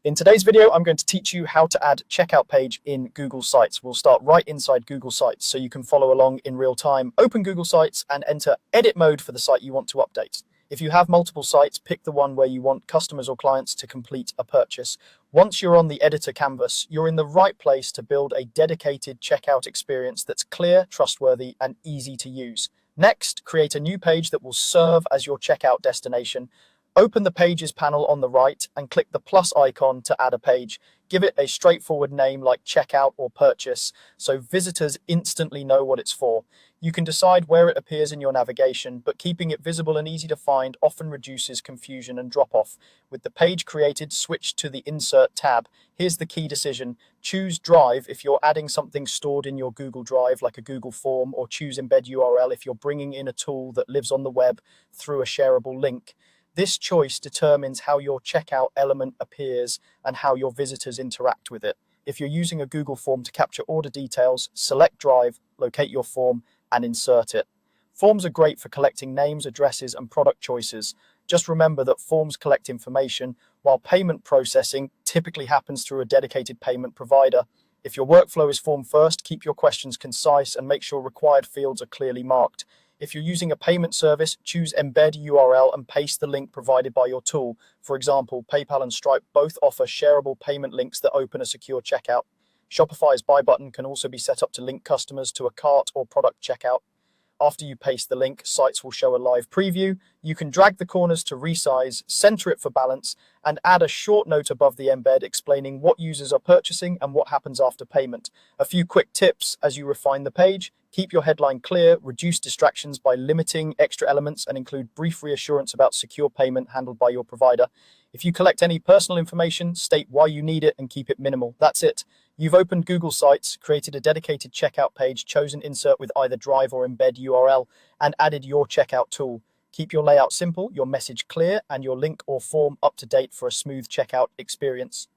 In today's video, I'm going to teach you how to add checkout page in Google Sites. We'll start right inside Google Sites so you can follow along in real time. Open Google Sites and enter edit mode for the site you want to update. If you have multiple sites, pick the one where you want customers or clients to complete a purchase. Once you're on the editor canvas, you're in the right place to build a dedicated checkout experience that's clear, trustworthy, and easy to use. Next, create a new page that will serve as your checkout destination. Open the Pages panel on the right and click the plus icon to add a page. Give it a straightforward name like Checkout or Purchase so visitors instantly know what it's for. You can decide where it appears in your navigation, but keeping it visible and easy to find often reduces confusion and drop-off. With the page created, switch to the Insert tab. Here's the key decision. Choose Drive if you're adding something stored in your Google Drive like a Google form, or choose Embed URL if you're bringing in a tool that lives on the web through a shareable link. This choice determines how your checkout element appears and how your visitors interact with it. If you're using a Google form to capture order details, select Drive, locate your form, and insert it. Forms are great for collecting names, addresses, and product choices. Just remember that forms collect information, while payment processing typically happens through a dedicated payment provider. If your workflow is form first, keep your questions concise and make sure required fields are clearly marked. If you're using a payment service, choose Embed URL and paste the link provided by your tool. For example, PayPal and Stripe both offer shareable payment links that open a secure checkout. Shopify's Buy button can also be set up to link customers to a cart or product checkout. After you paste the link, sites will show a live preview. You can drag the corners to resize, center it for balance, and add a short note above the embed explaining what users are purchasing and what happens after payment. A few quick tips as you refine the page. Keep your headline clear, reduce distractions by limiting extra elements, and include brief reassurance about secure payment handled by your provider. If you collect any personal information, state why you need it and keep it minimal. That's it. You've opened Google Sites, created a dedicated checkout page, chosen Insert with either Drive or Embed URL, and added your checkout tool. Keep your layout simple, your message clear, and your link or form up to date for a smooth checkout experience.